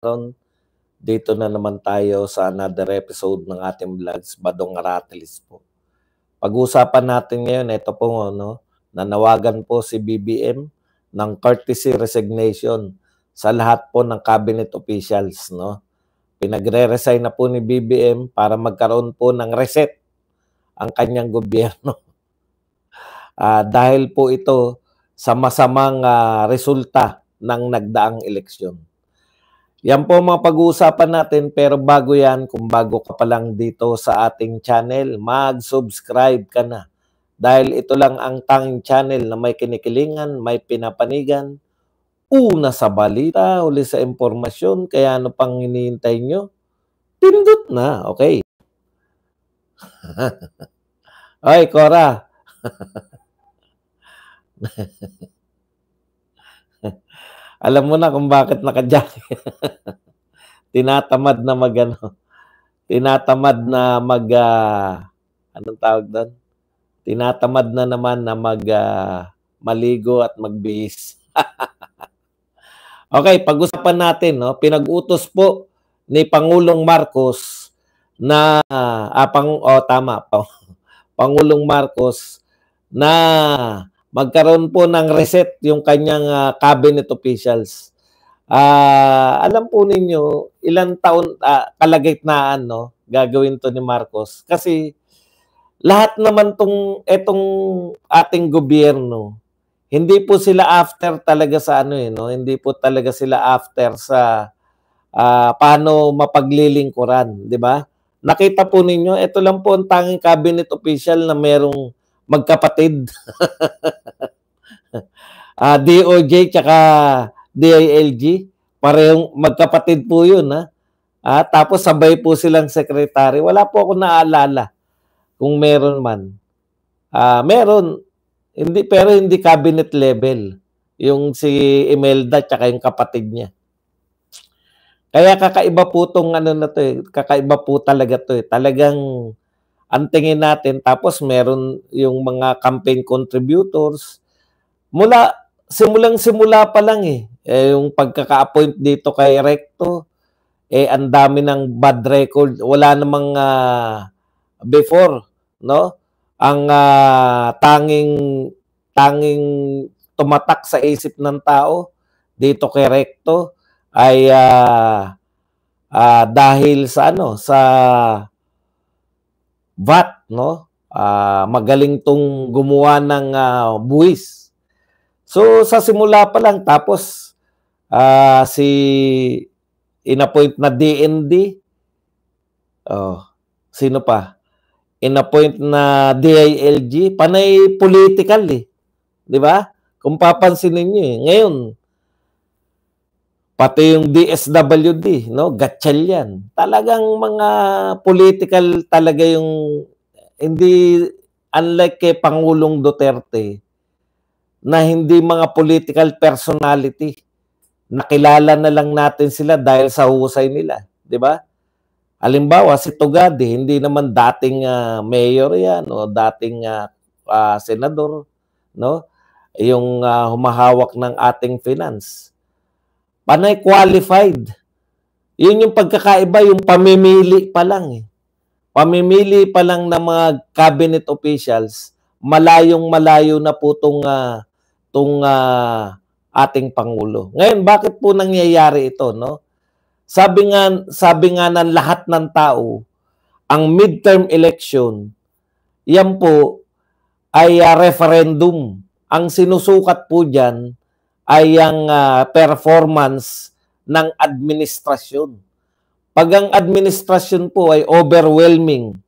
Ron, dito na naman tayo sa another episode ng ating vlogs, Badong Aratilis po. Pag-uusapan natin ngayon, ito po, nanawagan po si BBM ng courtesy resignation sa lahat po ng cabinet officials. Pinagre-resign na po ni BBM para magkaroon po ng reset ang kanyang gobyerno. Dahil po ito sa masamang resulta ng nagdaang eleksyon. Yan po mga pag-uusapan natin, pero bago yan, kung bago ka pa lang dito sa ating channel, mag-subscribe ka na. Dahil ito lang ang tanging channel na may kinikilingan, may pinapanigan, una sa balita, uli sa impormasyon, kaya ano pang hinihintay nyo? Pindot na, okay? Oy, Cora. Alam mo na kung bakit naka-jacket. Tinatamad na tinatamad na anong tawag doon? Tinatamad na naman na maligo at magbihis. Okay, pag-usapan natin, pinag-utos po ni Pangulong Marcos na Pangulong Marcos na magkaroon po ng reset yung kanyang cabinet officials. Alam po ninyo, ilang taon kalagitnaan gagawin to ni Marcos. Kasi lahat naman etong ating gobyerno, hindi po sila after talaga sa hindi po talaga sila after sa paano mapaglilingkuran, di ba? Nakita po ninyo, ito lang po ang tanging cabinet official na merong magkapatid. DOJ tsaka DILG, parehong magkapatid po yun. Tapos sabay po silang sekretary. Wala po ako naalala kung meron man. Meron, pero hindi cabinet level. Yung si Imelda tsaka yung kapatid niya. Kaya kakaiba po itong kakaiba po talaga to. Talagang ang tingin natin, tapos meron yung mga campaign contributors. Simulang-simula pa lang yung pagkaka-appoint dito kay Recto, ang dami ng bad record. Wala namang before, Ang tanging tumatak sa isip ng tao dito kay Recto ay dahil sa sa VAT, magaling tong gumawa ng buwis. So sa simula pa lang, tapos si inappoint na DND, sino pa? Inappoint na DILG, panay political di ba? Kung papansin niyo ngayon, pati yung DSWD, gatchal yan. Talagang mga political talaga yung, hindi, unlike kay Pangulong Duterte, na hindi mga political personality. Nakilala na lang natin sila dahil sa husay nila, di ba? Halimbawa, si Tugade, hindi naman dating mayor yan o dating senador, yung humahawak ng ating finance. Panay qualified. Yun yung pagkakaiba, yung pamimili pa lang. Pamimili pa lang ng mga cabinet officials, malayong-malayo na po tong ating Pangulo. Ngayon, bakit po nangyayari ito? Sabi nga ng lahat ng tao, ang midterm election, yan po ay referendum. Ang sinusukat po dyan ay ang performance ng administrasyon. Pag ang administrasyon po ay overwhelming,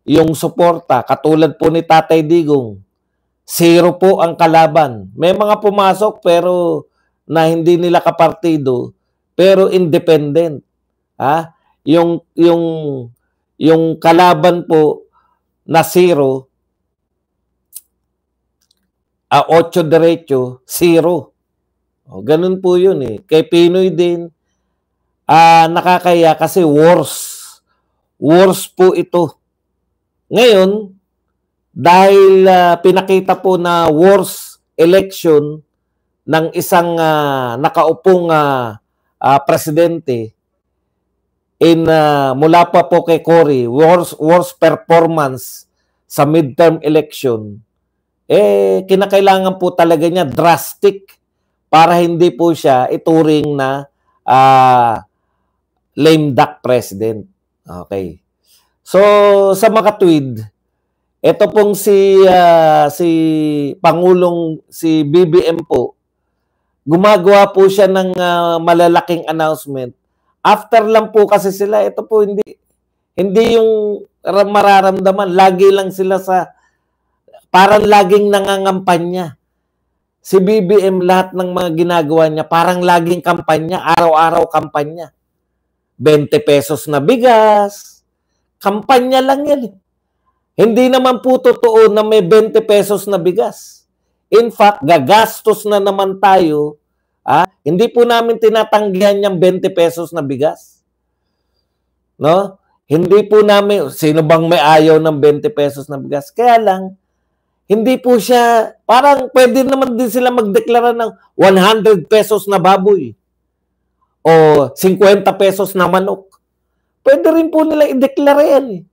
yung suporta, katulad po ni Tatay Digong, 0 po ang kalaban. May mga pumasok pero na hindi nila kapartido, pero independent. Yung kalaban po na 0, 8 diretso, 0. Ganun po yun Kay Pinoy din, nakakaya kasi worse. Worse po ito. Ngayon, dahil pinakita po na worse election ng isang nakaupong presidente mula pa po kay Cory, worst performance sa midterm election, kinakailangan po talaga niya drastic para hindi po siya ituring na lame duck president. Okay. So, sa makatwid, ito pong si Pangulong, si BBM po, gumagawa po siya ng malalaking announcement. After lang po kasi sila, ito po hindi yung mararamdaman. Lagi lang sila parang laging nangangampanya. Si BBM, lahat ng mga ginagawa niya, parang laging kampanya, araw-araw kampanya. 20 pesos na bigas, kampanya lang yan. Hindi naman po totoo na may 20 pesos na bigas. In fact, gagastos na naman tayo. Hindi po namin tinatanggihan yung 20 pesos na bigas. No? Hindi po namin, sino bang may ayaw ng 20 pesos na bigas? Kaya lang, hindi po siya, parang pwede naman din sila magdeklara ng 100 pesos na baboy o 50 pesos na manok. Pwede rin po nila ideklara yan.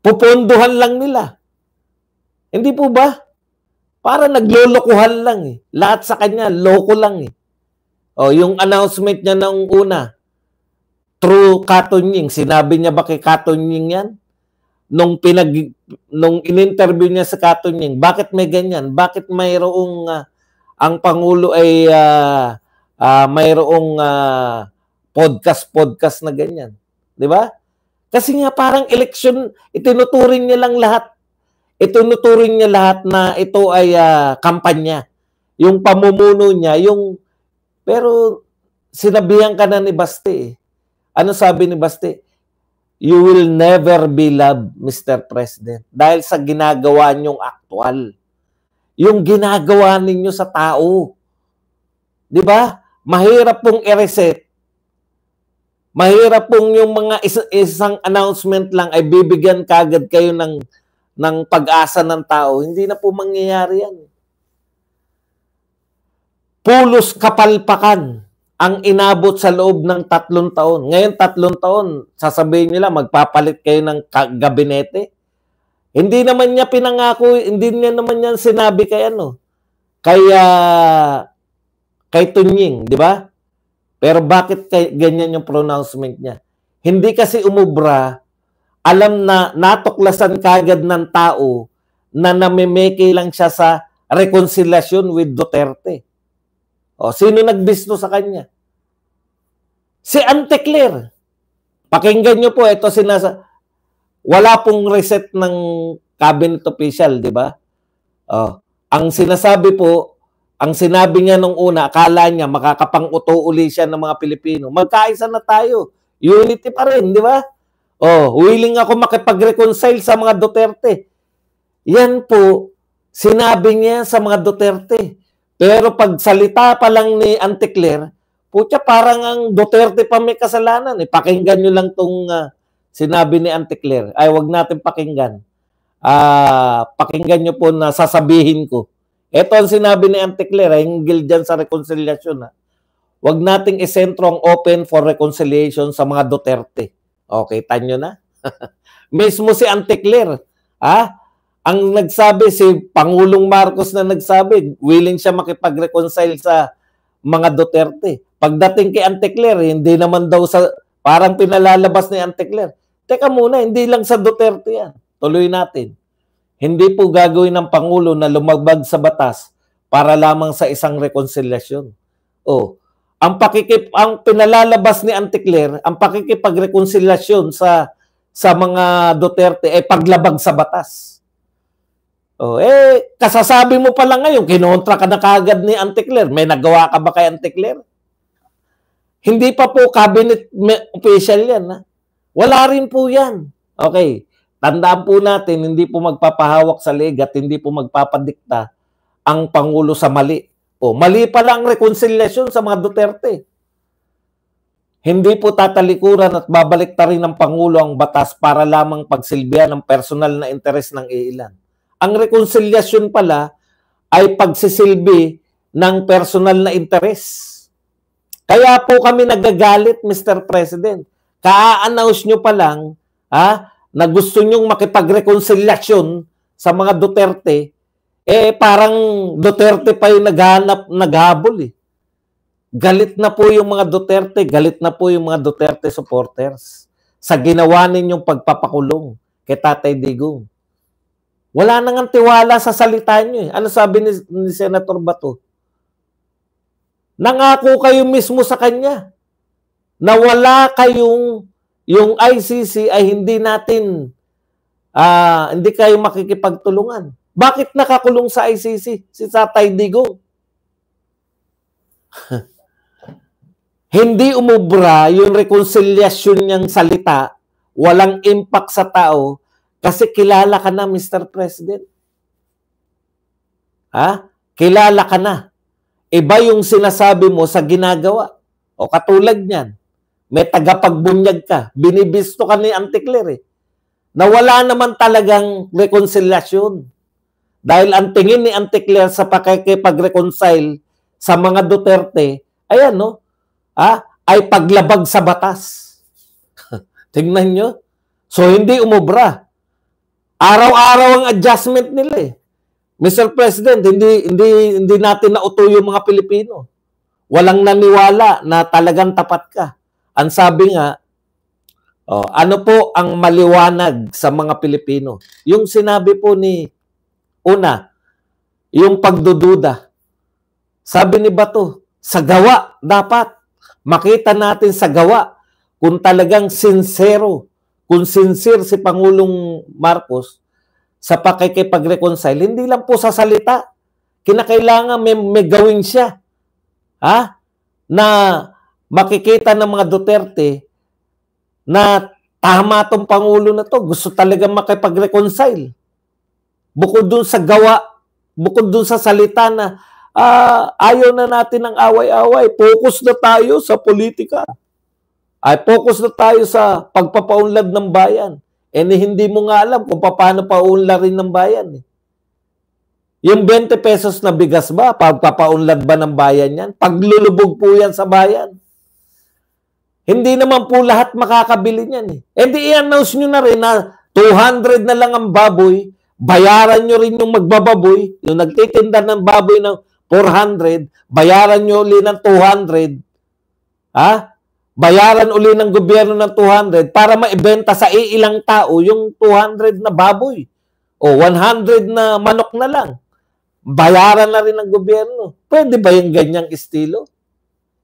Pupondohan lang nila. Hindi po ba? Para naglolokohan lang Lahat sa kanya, loko lang yung announcement niya nung una, through Katunying, sinabi niya ba kay Katunying yan? Nung in-interview niya sa Katunying, bakit may ganyan? Bakit mayroong ang Pangulo ay mayroong podcast na ganyan? Di ba? Kasi nga parang election, itinuturing niya lang lahat. Itinuturing niya lahat na ito ay kampanya. Yung pamumuno niya, pero sinabihan ka na ni Baste. Ano sabi ni Baste? You will never be loved, Mr. President. Dahil sa ginagawa niyong aktual. Yung ginagawa ninyo sa tao. Di ba? Mahirap pong i-reset. Mahirap pong yung mga isang announcement lang ay bibigyan kagad kayo ng pag-asa ng tao. Hindi na po mangyayari yan. Pulos kapalpakan ang inabot sa loob ng 3 taon. Ngayon 3 taon, sasabihin nila magpapalit kayo ng gabinete. Hindi naman niya pinangako, hindi niya naman yan sinabi kay kay Tunying, di ba? Pero bakit ganyan yung pronouncement niya? Hindi kasi umubra, alam na natuklasan kagad ng tao na namimeke lang siya sa reconciliation with Duterte. Sino nagbisto sa kanya? Si Antecler. Pakinggan nyo po, ito wala pong reset ng cabinet official, di ba? Ang sinasabi po, ang sinabi niya nung una, akala niya makakapang-uto uli siya ng mga Pilipino. Magkaisa na tayo. Unity pa rin, di ba? Willing ako makipag-reconcile sa mga Duterte. Yan po, sinabi niya sa mga Duterte. Pero pag salita pa lang ni Antecler, putya parang ang Duterte pa may kasalanan. Pakinggan nyo lang tong sinabi ni Antecler. Ay, wag natin pakinggan. Pakinggan nyo po na sasabihin ko. Ito ang sinabi ni Antecler, hinggil dyan sa reconciliation. Wag nating isentro ang open for reconciliation sa mga Duterte. Okay, tanyo na. Mismo si Antecler, ang nagsabi, si Pangulong Marcos na nagsabi, willing siya makipag-reconcile sa mga Duterte. Pagdating kay Antecler, hindi naman daw parang pinalalabas ni Antecler. Teka muna, hindi lang sa Duterte yan. Tuloy natin. Hindi po gagawin ng Pangulo na lumabag sa batas para lamang sa isang reconciliation. Ang pinalalabas ni Antecler, ang pakikipag-reconciliation sa mga Duterte ay paglabag sa batas. Kasasabi mo pa lang ngayon, kinontra ka na kagad ni Antecler. May nagawa ka ba kay Antecler? Hindi pa po cabinet official yan. Wala rin po yan. Okay. Tandaan po natin, hindi po magpapahawak sa leg at hindi po magpapadikta ang Pangulo sa mali. Mali pala ang reconciliation sa mga Duterte. Hindi po tatalikuran at babalik ta rin ng Pangulo ang batas para lamang pagsilbihan ng personal na interes ng iilan. Ang reconciliation pala ay pagsisilbi ng personal na interes. Kaya po kami nagagalit, Mr. President. Ka-announce nyo pa lang na gusto nyong makipagrekonsilyasyon sa mga Duterte, parang Duterte pa yung naghabol eh. Galit na po yung mga Duterte, galit na po yung mga Duterte supporters sa ginawa ninyong pagpapakulong kay Tatay Digong. Wala nang tiwala sa salita nyo eh. Ano sabi ni Senator Bato? Nangako kayo mismo sa kanya na wala kayong, yung ICC ay hindi natin, hindi kayo makikipagtulungan. Bakit nakakulong sa ICC si Tatay Digong? Hindi umubra yung reconciliation niyang salita, walang impact sa tao, kasi kilala ka na, Mr. President. Kilala ka na. Iba yung sinasabi mo sa ginagawa. O katulad niyan, may tagapagbunyag ka, binibisto ka ni Anticler na wala naman talagang reconciliation. Dahil ang tingin ni Anticler sa pakikipag-reconcile sa mga Duterte, ayan ay paglabag sa batas. Tingnan nyo. So hindi umubra. Araw-araw ang adjustment nila Mr. President, hindi natin nauto yung mga Pilipino. Walang naniwala na talagang tapat ka. Ang sabi nga, ano po ang maliwanag sa mga Pilipino? Yung sinabi po yung pagdududa. Sabi ni Bato, sa gawa dapat. Makita natin sa gawa kung talagang sincero, kung sincere si Pangulong Marcos sa pakikipag-reconcile, hindi lang po sa salita. Kinakailangan may gawin siya. Na makikita ng mga Duterte na tama tong Pangulo na to. Gusto talaga makipag-reconcile. Bukod dun sa gawa, bukod dun sa salita na ayaw na natin ng away-away. Focus na tayo sa politika. Focus na tayo sa pagpapaunlad ng bayan. Hindi mo nga alam kung paano paunlarin ng bayan. Yung 20 pesos na bigas ba, pagpapaunlad ba ng bayan yan? Paglulubog po yan sa bayan. Hindi naman po lahat makakabili niyan i-announce nyo na rin na 200 na lang ang baboy, bayaran nyo rin yung magbababoy, yung nagtitinda ng baboy ng 400, bayaran nyo ulit ng 200, bayaran uli ng gobyerno ng 200 para maibenta sa ilang tao yung 200 na baboy o 100 na manok na lang. Bayaran na rin ng gobyerno. Pwede ba yung ganyang estilo?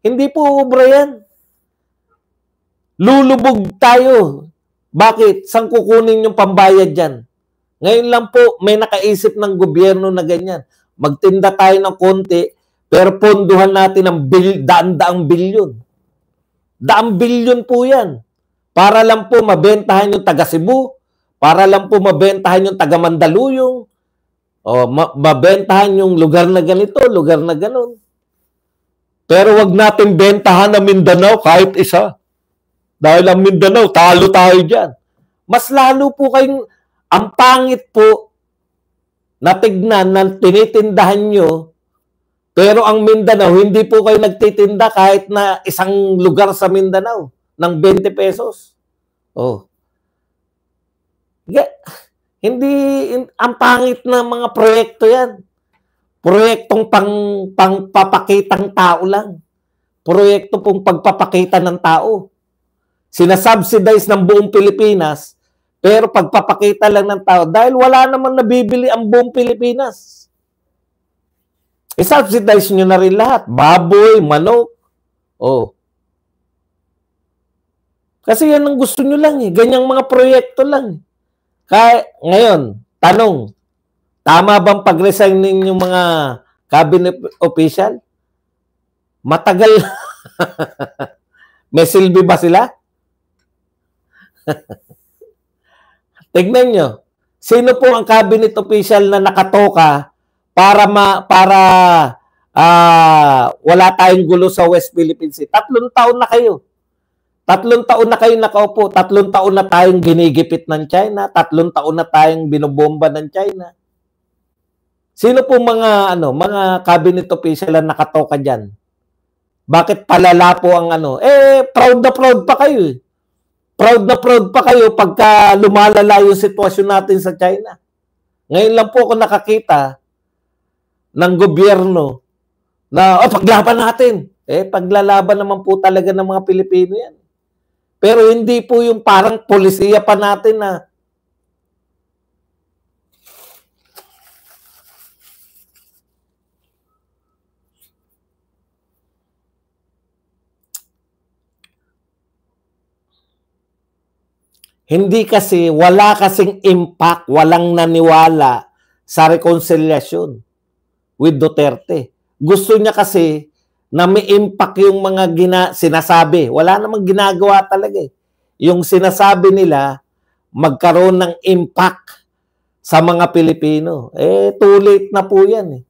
Hindi po ubra yan. Lulubog tayo. Bakit? Saan kukunin yung pambayad dyan? Ngayon lang po may nakaisip ng gobyerno na ganyan. Magtinda tayo ng konti pero ponduhan natin ng daan-daang bilyon. Daang bilyon po yan. Para lang po mabentahan yung taga Cebu, para lang po mabentahan yung taga Mandaluyong, o mabentahan yung lugar na ganito, lugar na ganon. Pero wag natin bentahan ang Mindanao kahit isa. Dahil ang Mindanao, talo tayo dyan. Mas lalo po kayong, ang pangit po na tignan na tinitindahan nyo. Pero ang Mindanao, hindi po kayo nagtitinda kahit na isang lugar sa Mindanao ng 20 pesos. Hindi, ang pangit na mga proyekto yan. Proyektong pangpapakitang tao lang. Proyekto pong pagpapakita ng tao. Sinasubsidize ng buong Pilipinas, pero pagpapakita lang ng tao dahil wala namang nabibili ang buong Pilipinas. I-subsidize nyo na rin lahat. Baboy, manok. Kasi yan ang gusto nyo lang Ganyang mga proyekto lang. Kaya, ngayon, tanong, tama bang pag-resign ninyong mga cabinet official? Matagal. May silbi ba sila? Tignan nyo. Sino po ang cabinet official na nakatoka para wala tayong gulo sa West Philippine Sea? 3 taon na kayo. 3 taon na kayo nakaupo. 3 taon na tayong ginigipit ng China. 3 taon na tayong binobomba ng China. Sino po mga cabinet official na nakatoka dyan? Bakit palala po ang ano? Proud na proud pa kayo eh. Proud na proud pa kayo pagka lumalala yung sitwasyon natin sa China. Ngayon lang po ako nakakita ng gobyerno na paglaban natin. Paglalaban naman po talaga ng mga Pilipino yan. Pero hindi po yung parang polisiya pa natin na hindi kasi, wala kasing impact, walang naniwala sa reconciliation with Duterte. Gusto niya kasi na may impact yung mga sinasabi. Wala namang ginagawa talaga eh. Yung sinasabi nila, magkaroon ng impact sa mga Pilipino. Too late na po yan eh.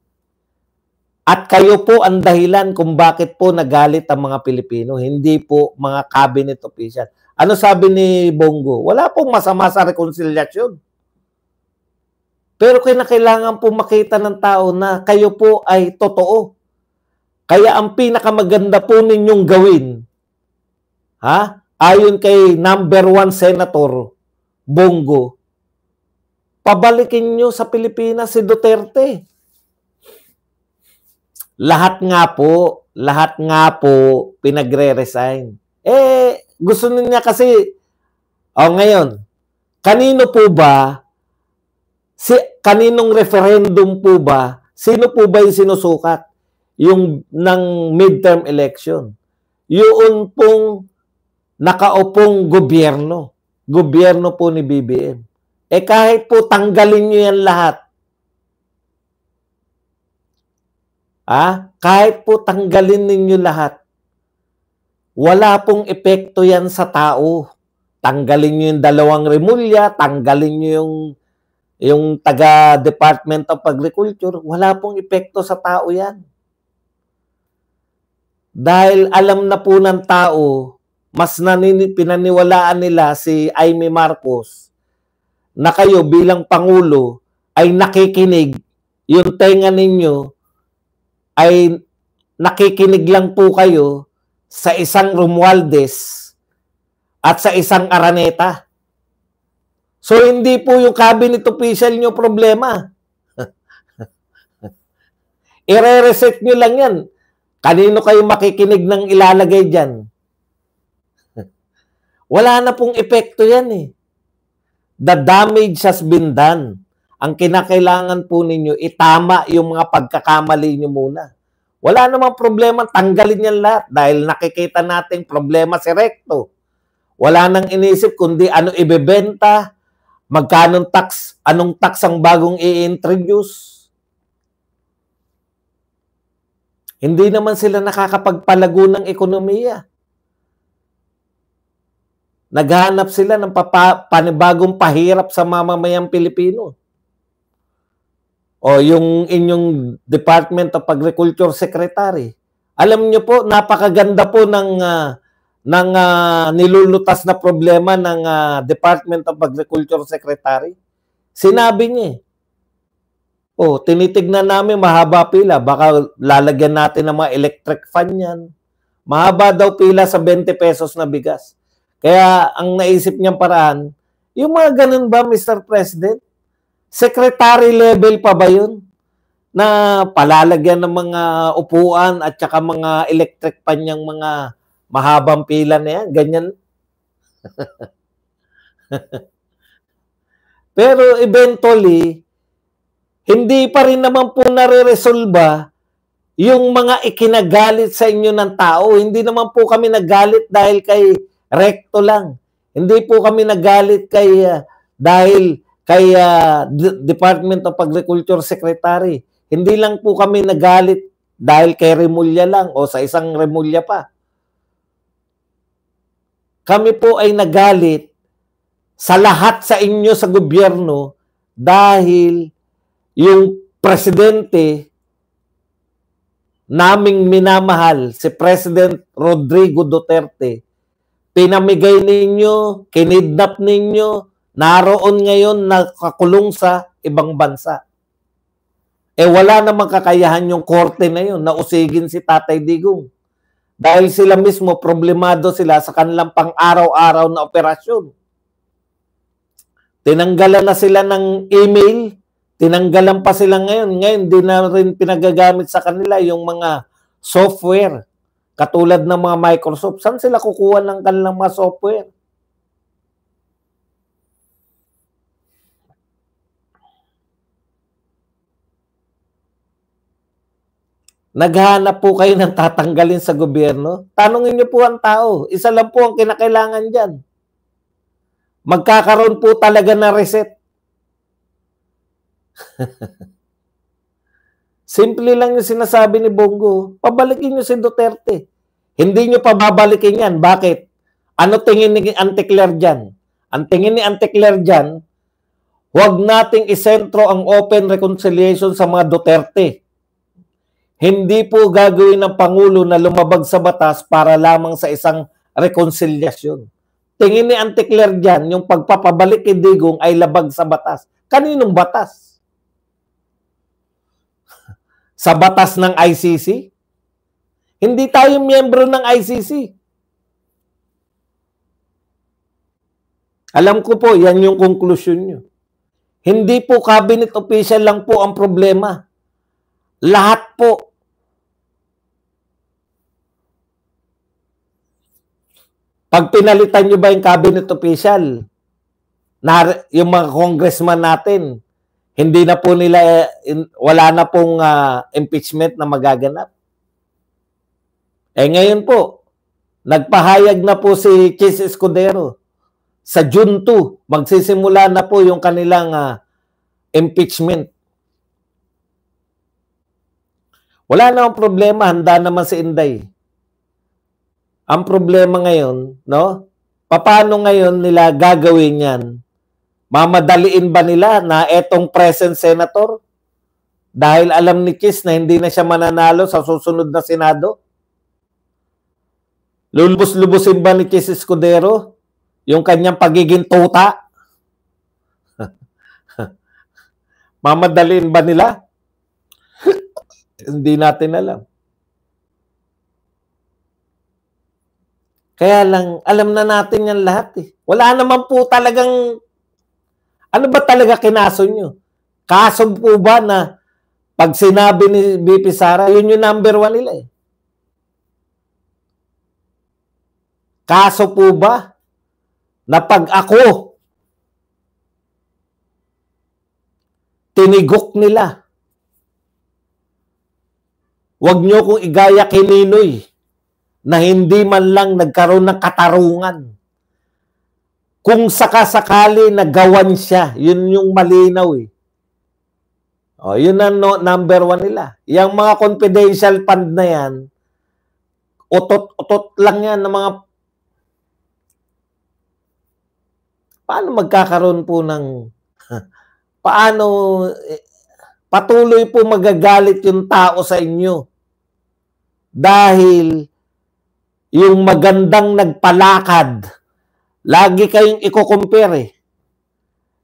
At kayo po ang dahilan kung bakit po nagalit ang mga Pilipino, hindi po mga cabinet official. Ano sabi ni Bongo? Wala pong masama sa reconciliation. Pero kailangan po makita ng tao na kayo po ay totoo. Kaya ang pinakamaganda po ninyong gawin, ayon kay number 1 Senator Bongo, pabalikin nyo sa Pilipinas si Duterte. Lahat nga po pinagre-resign. Gusto niya kasi, ngayon, kanino po ba, kaninong referendum po ba, sino po ba yung sinusukat? Yung ng midterm election. Yun pong nakaupong gobyerno po ni BBM. Kahit po tanggalin nyo yan lahat, kahit po tanggalin ninyo lahat, wala pong epekto yan sa tao. Tanggalin nyo yung 2 Remulya, tanggalin nyo yung taga Department of Agriculture, wala pong epekto sa tao yan. Dahil alam na po ng tao, mas pinaniwalaan nila si Amy Marcos na kayo bilang Pangulo ay nakikinig, yung tenga ninyo ay nakikinig lang po kayo sa isang Romualdez at sa isang Araneta. So, hindi po yung cabinet official nyo problema. I-reset nyo lang yan. Kanino kayo makikinig ng ilalagay dyan? Wala na pong epekto yan eh. The damage has been done. Ang kinakailangan po ninyo, itama yung mga pagkakamali nyo muna. Wala namang problema, tanggalin yan lahat dahil nakikita natin problema si Recto. Wala nang inisip kundi ano ibebenta, magkano tax, anong tax ang bagong i-introduce. Hindi naman sila nakakapagpalago ng ekonomiya. Naghahanap sila ng panibagong pahirap sa mamamayang Pilipino. O yung inyong Department of Agriculture Secretary. Alam niyo po, napakaganda po ng nilulutas na problema ng Department of Agriculture Secretary. Sinabi niya tinitignan namin mahaba pila. Baka lalagyan natin ng mga electric fan yan. Mahaba daw pila sa 20 pesos na bigas. Kaya ang naisip niyang paraan, yung mga ganun ba, Mr. President? Secretary level pa ba yun? Na palalagyan ng mga upuan at saka mga electric pan yung mga mahabang pila na yan. Ganyan. Pero eventually, hindi pa rin naman po nare-resolba yung mga ikinagalit sa inyo ng tao. Hindi naman po kami nagalit dahil kay Recto lang. Hindi po kami nagalit dahil kay Department of Agriculture Secretary. Hindi lang po kami nagalit dahil kay Remulla lang o sa isang Remulla pa. Kami po ay nagalit sa lahat sa inyo sa gobyerno dahil yung presidente naming minamahal, si President Rodrigo Duterte, pinamigay ninyo, kinidnap ninyo, naroon ngayon nakakulong sa ibang bansa. Wala namang kakayahan yung korte na yun na usigin si Tatay Digong. Dahil sila mismo, problemado sila sa kanilang pang-araw-araw na operasyon. Tinanggalan na sila ng email, tinanggalan pa sila ngayon. Ngayon, di na rin pinagagamit sa kanila yung mga software. Katulad ng mga Microsoft. Saan sila kukuha ng kanilang mga software? Naghahanap po kayo ng tatanggalin sa gobyerno? Tanungin niyo po ang tao. Isa lang po ang kinakailangan dyan. Magkakaroon po talaga na reset. Simple lang yung sinasabi ni Bongo. Pabalikin niyo si Duterte. Hindi niyo pababalikin yan. Bakit? Ano tingin ni Auntie Claire dyan? Ang tingin ni Auntie Claire dyan, huwag nating isentro ang open reconciliation sa mga Duterte. Hindi po gagawin ng Pangulo na lumabag sa batas para lamang sa isang rekonsilyasyon. Tingin ni Auntie Claire dyan, yung pagpapabalik kay Digong ay labag sa batas. Kaninong batas? Sa batas ng ICC? Hindi tayo miyembro ng ICC. Alam ko po, yan yung conclusion nyo. Hindi po cabinet official lang po ang problema. Lahat po. Pag pinalitan nyo ba yung cabinet official, yung mga congressman natin, hindi na po nila, wala na pong impeachment na magaganap. Ngayon po, nagpahayag na po si Chis Escudero. Sa June 2, magsisimula na po yung kanilang impeachment. Wala namang problema, handa naman si Inday. Ang problema ngayon, no? Paano ngayon nila gagawin yan? Mamadaliin ba nila na etong present senator? Dahil alam ni Chis na hindi na siya mananalo sa susunod na Senado? Lulubos-lubusin ba ni Chis Escudero yung kanyang pagiging tuta? Mamadaliin ba nila? Hindi natin alam. Kaya lang, alam na natin yan lahat eh. Wala naman po talagang, ano ba talaga kinaso nyo? Kaso po ba na pag sinabi ni BP Sara, yun yung number 1 nila eh. Kaso po ba na pag ako tinigok nila, wag nyo kong igaya kay Ninoy na hindi man lang nagkaroon ng katarungan. Kung sakasakali nagawan siya, yun yung malinaw eh. O, yun ang number 1 nila. Yung mga confidential fund na yan, utot-utot lang yan ng mga... Paano magkakaroon po ng... Paano... Patuloy po magagalit yung tao sa inyo. Dahil yung magandang nagpalakad, lagi kayong i-compare eh.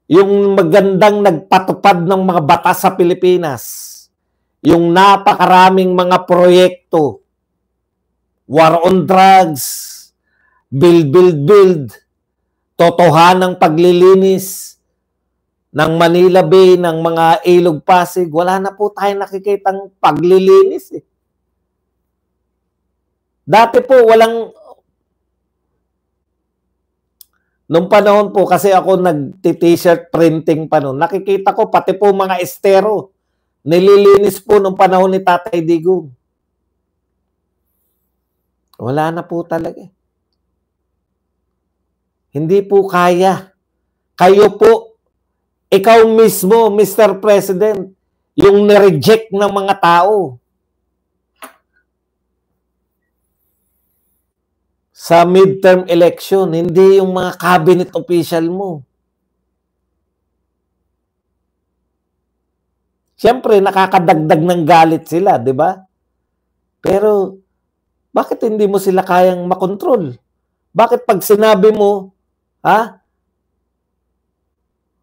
Yung magandang nagpatupad ng mga batas sa Pilipinas, yung napakaraming mga proyekto, war on drugs, build, totohanang paglilinis ng Manila Bay, ng mga Ilog Pasig, wala na po tayong nakikitang paglilinis eh. Dati po walang, nung panahon po, kasi ako nag-t-shirt printing pa noon, nakikita ko pati po mga estero, nililinis po nung panahon ni Tatay Digong. Wala na po talaga. Hindi po kaya. Kayo po, ikaw mismo, Mr. President, yung nireject ng mga tao. Sa midterm election, hindi yung mga cabinet official mo. Siyempre, nakakadagdag ng galit sila, di ba? Pero, bakit hindi mo sila kayang makontrol? Bakit pag sinabi mo, ha?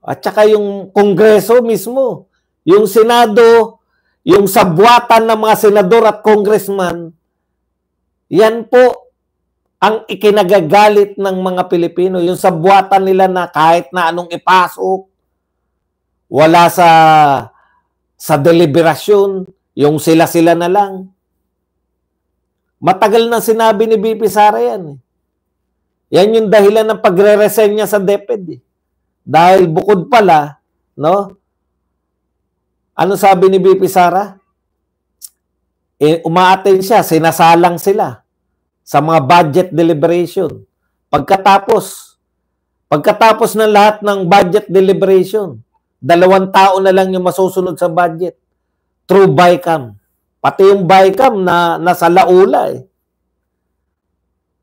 At saka yung Kongreso mismo, yung Senado, yung sabwatan ng mga senador at congressman, Yan po ang ikinagagalit ng mga Pilipino. Yung sa buwatan nila na kahit na anong ipasok, wala sa deliberasyon, yung sila-sila na lang. Matagal na sinabi ni BP Sara yan. Yan yung dahilan ng pagre-resign niya sa DepEd. Dahil bukod pala, no? Ano sabi ni BP Sara? Umaattend siya, sinasalang sila sa mga budget deliberation. Pagkatapos ng lahat ng budget deliberation, 2 tao na lang yung masusunod sa budget through BICAM. Pati yung BICAM na nasa laula eh.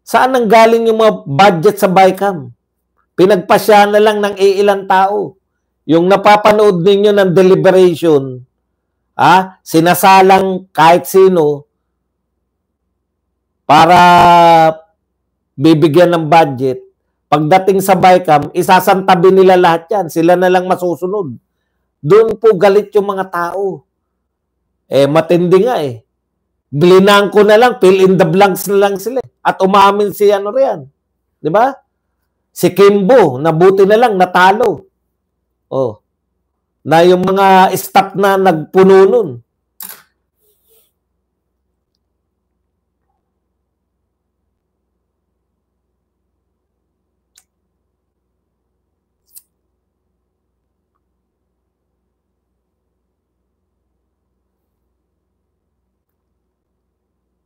Saan ang galing yung mga budget sa BICAM? Pinagpasya na lang ng iilang tao. Yung napapanood ninyo ng deliberation, sinasalang kahit sino para bibigyan ng budget. Pagdating sa BICAM, isasantabi nila lahat yan. Sila na lang masusunod. Doon po galit yung mga tao. Matindi nga eh. Blinangko na lang, fill in the blanks na lang sila. At umamin si ano riyan. Di ba? Si Kimbo, nabuti na lang, natalo. Na yung mga staff na nagpuno nun.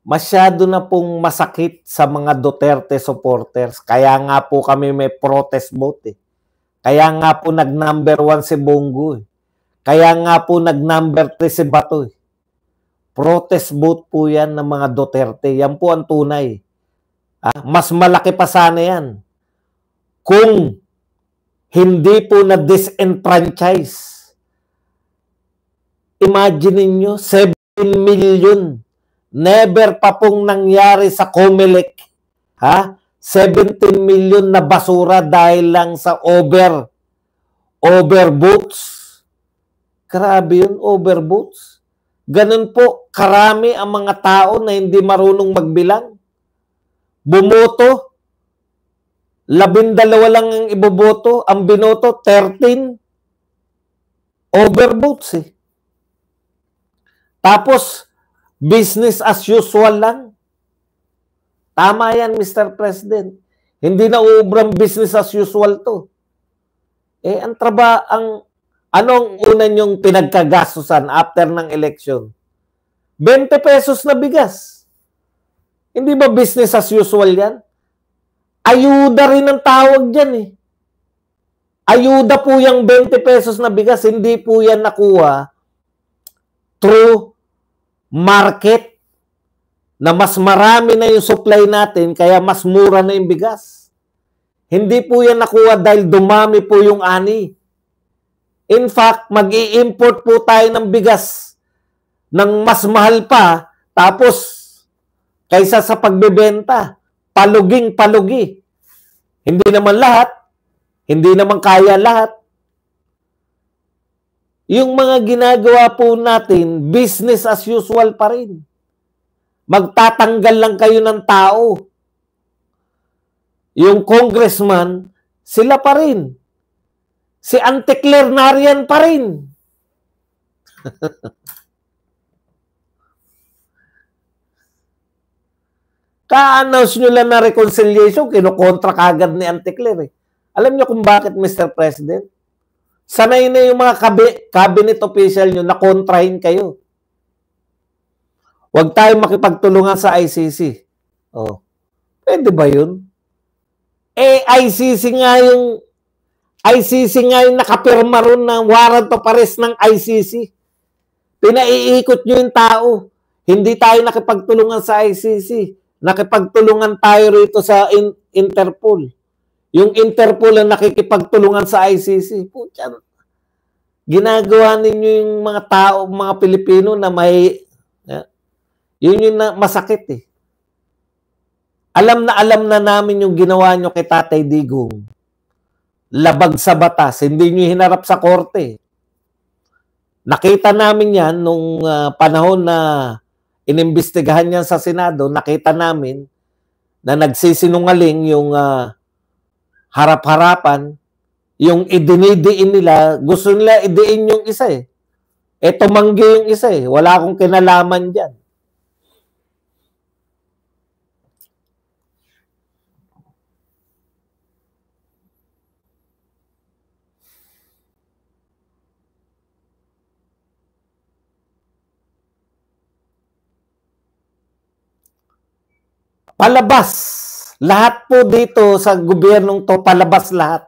Masyado na pong masakit sa mga Duterte supporters. Kaya nga po kami may protest vote eh. Kaya nga po nag-number 1 si Bongo eh. Kaya nga po nag-number 3 si Bato eh. Protest vote po yan ng mga Duterte. Yan po ang tunay. Mas malaki pa sana yan. Kung hindi po na-disenfranchise. Imagine niyo 7 million. Never pa pong nangyari sa COMELEC. 17 million na basura dahil lang sa overvotes. Grabe yun, overvotes. Ganun po, karami ang mga tao na hindi marunong magbilang. Bumoto, 12 lang ang iboboto, ang binoto, 13. Overvotes eh. Tapos, business as usual lang. Tama yan, Mr. President. Hindi na ubrang business as usual to. Anong una niyong pinagkagastusan after ng election? 20 pesos na bigas. Hindi ba business as usual yan? Ayuda rin ang tawag dyan eh. Ayuda po yung 20 pesos na bigas. Hindi po yan nakuha through market na mas marami na yung supply natin kaya mas mura na yung bigas. Hindi po yan nakuha dahil dumami po yung ani. In fact, mag-i-import po tayo ng bigas ng mas mahal pa tapos kaysa sa pagbebenta, paluging-palugi. Hindi naman lahat. Hindi naman kaya lahat. Yung mga ginagawa po natin, business as usual pa rin. Magtatanggal lang kayo ng tao. Yung congressman, sila pa rin. Si Auntie Claire nariyan pa rin. Ka-announce nyo lang na reconciliation, kinukontra kagad ni Auntie Claire. Alam nyo kung bakit, Mr. President? Sanay na yung mga cabinet official nyo na kontrahin kayo. Huwag tayong makipagtulungan sa ICC. Pwede ba yun? ICC nga yung nakapirma ron ng warrant of arrest ng ICC. Pinaiikot nyo yung tao. Hindi tayo nakipagtulungan sa ICC. Nakipagtulungan tayo rito sa Interpol. Yung Interpol ang nakikipagtulungan sa ICC. Pucha, ginagawa ninyo yung mga tao, mga Pilipino na may, yun yung masakit eh. Alam na namin yung ginawa nyo kay Tatay Digong. Labag sa batas, hindi nyo hinarap sa korte. Nakita namin yan nung panahon na inimbestigahan niya sa Senado, nakita namin na nagsisinungaling yung harap-harapan, yung idinidiin nila, gusto nila idiin yung isa eh. Tumanggi yung isa eh. Wala akong kinalaman dyan. Palabas. Lahat po dito sa gobyernong to, palabas lahat.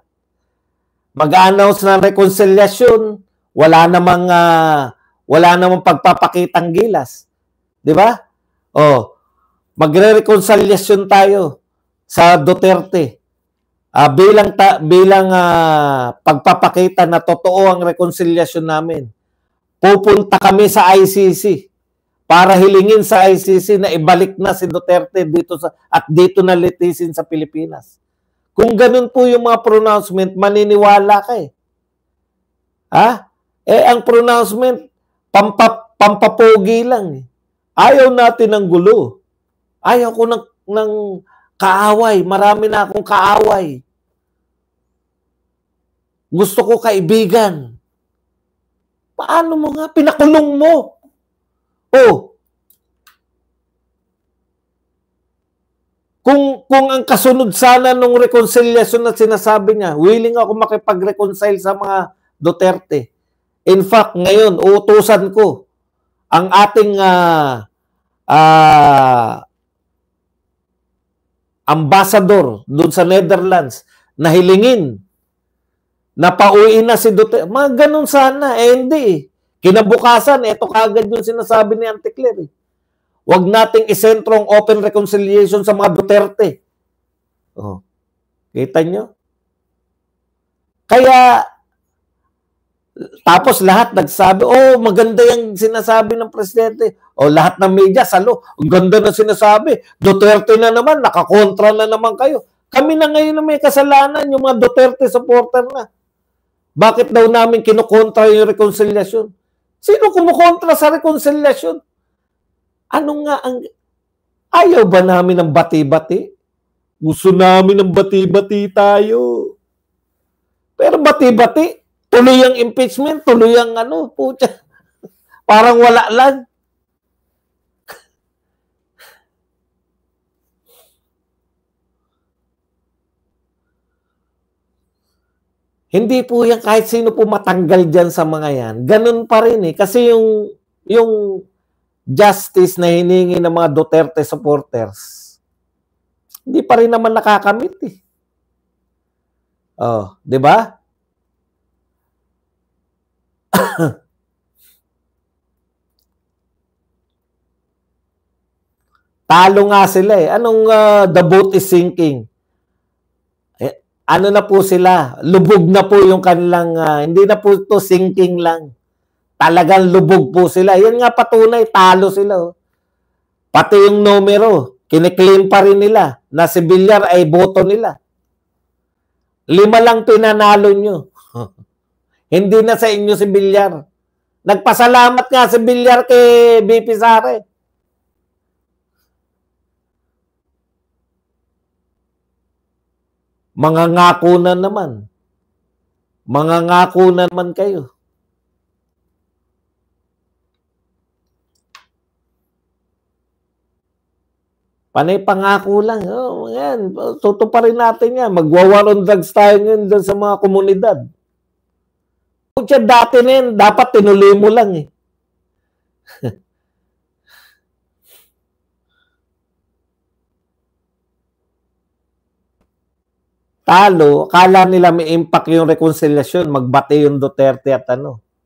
Mag-announce ng reconciliation, wala namang pagpapakitang gilas. 'Di ba? Magre-reconciliation tayo sa Duterte. Bilang pagpapakita na totoo ang reconciliation namin. Pupunta kami sa ICC para hilingin sa ICC na ibalik na si Duterte dito na litisin sa Pilipinas. Kung ganun po yung mga pronouncement, maniniwala ka eh. Ang pronouncement, pampapogi lang eh. Ayaw natin ng gulo. Ayaw ko ng kaaway. Marami na akong kaaway. Gusto ko kaibigan. Paano mo nga? Pinakulong mo. Kung ang kasunod sana nung reconciliation na sinasabi niya, willing ako makipag-reconcile sa mga Duterte. In fact, ngayon, uutusan ko ang ating ambassador doon sa Netherlands na hilingin na pauwiin na si Duterte. Mga ganun sana. Hindi. Kinabukasan, ito kagad yung sinasabi ni Auntie Claire. Huwag nating isentrong open reconciliation sa mga Duterte. Kita nyo? Kaya, tapos lahat nagsabi, maganda yung sinasabi ng presidente. Lahat ng media, salo, ang ganda na sinasabi. Duterte na naman, nakakontra na naman kayo. Kami na ngayon na may kasalanan, yung mga Duterte supporter na. Bakit daw namin kinukontra yung reconciliation? Sino kumukontra sa reconciliation? Ano nga ayaw ba namin ng bati-bati? Gusto namin ng bati-bati tayo. Pero bati-bati, tuloy ang impeachment, tuloy ang pucha. Parang wala lang. Hindi po yan kahit sino po matanggal dyan sa mga yan. Ganun pa rin eh. Kasi yung justice na hiningi ng mga Duterte supporters, hindi pa rin naman nakakamit eh. Di ba? Talo nga sila eh. Anong the boat is sinking? Ano na po sila? Lubog na po yung kanilang, hindi na po ito sinking lang. Talagang lubog po sila. Yan nga patunay, talo sila. Pati yung numero, kiniklaim pa rin nila na si Villar ay boto nila. 5 lang pinanalo nyo. Hindi na sa inyo si Villar. Nagpasalamat nga si Villar kay BP Sara. Mangangako na naman. Mangangako na naman kayo. Panay pangako lang. Yan. Tutuparin natin yan. Magwa-war on drugs tayo ngayon sa mga komunidad. Kung dati na yan, dapat tinuloy mo lang eh. Talo, akala nila may impact yung reconciliation, magbati yung Duterte at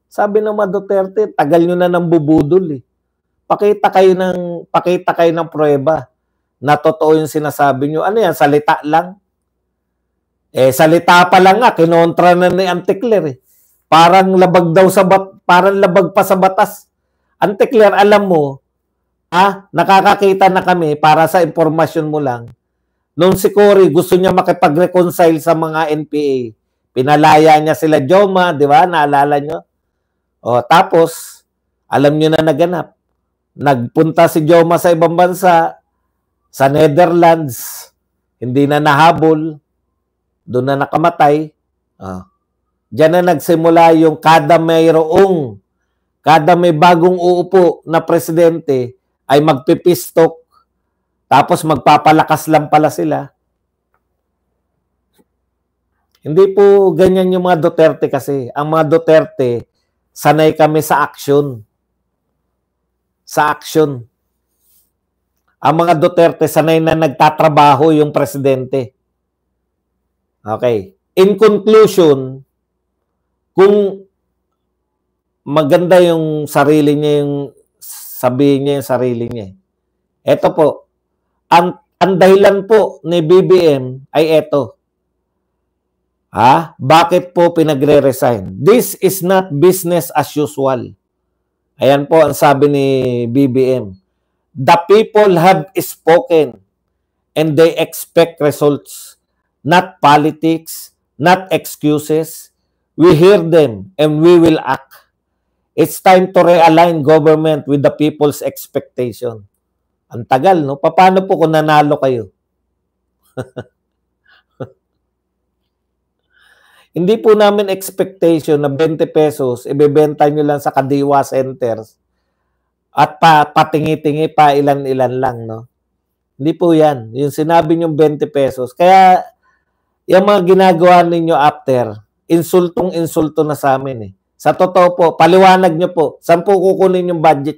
Sabi ng mga Duterte, tagal nyo na nang bubudol eh. Pakita kayo ng pruweba na totoo yung sinasabi nyo. Ano yan, salita lang? Salita pa lang nga, kinontra na ni Auntie Claire eh. Parang labag pa sa batas. Auntie Claire, alam mo, nakakakita na kami para sa impormasyon mo lang. Nung si Cory gusto niya makipag-reconcile sa mga NPA, pinalaya niya sila Joma, di ba? Naalala nyo? Tapos, alam nyo na naganap. Nagpunta si Joma sa ibang bansa, sa Netherlands, hindi na nahabol, doon na nakamatay. Diyan na nagsimula yung kada may bagong uupo na presidente ay magpipistok, tapos magpapalakas lang pala sila. Hindi po ganyan yung mga Duterte kasi. Ang mga Duterte, sanay kami sa action. Sa action. Ang mga Duterte, sanay na nagtatrabaho yung presidente. Okay. In conclusion, kung maganda yung sarili niya, yung sabihin niya yung sarili niya. Ito po, ang dahilan po ni BBM ay ito. Bakit po pinagre-resign? This is not business as usual. Ayan po ang sabi ni BBM. The people have spoken and they expect results, not politics, not excuses. We hear them and we will act. It's time to realign government with the people's expectation. Ang tagal, no? Paano po kung nanalo kayo? Hindi po namin expectation na 20 pesos, ibebenta nyo lang sa Kadiwa Centers at patingi-tingi pa ilan-ilan lang, no? Hindi po yan. Yung sinabi nyo 20 pesos. Kaya, yung mga ginagawa ninyo after, insultong-insulto na sa amin eh. Sa totoo po, paliwanag nyo po, saan po kukunin yung budget nyo?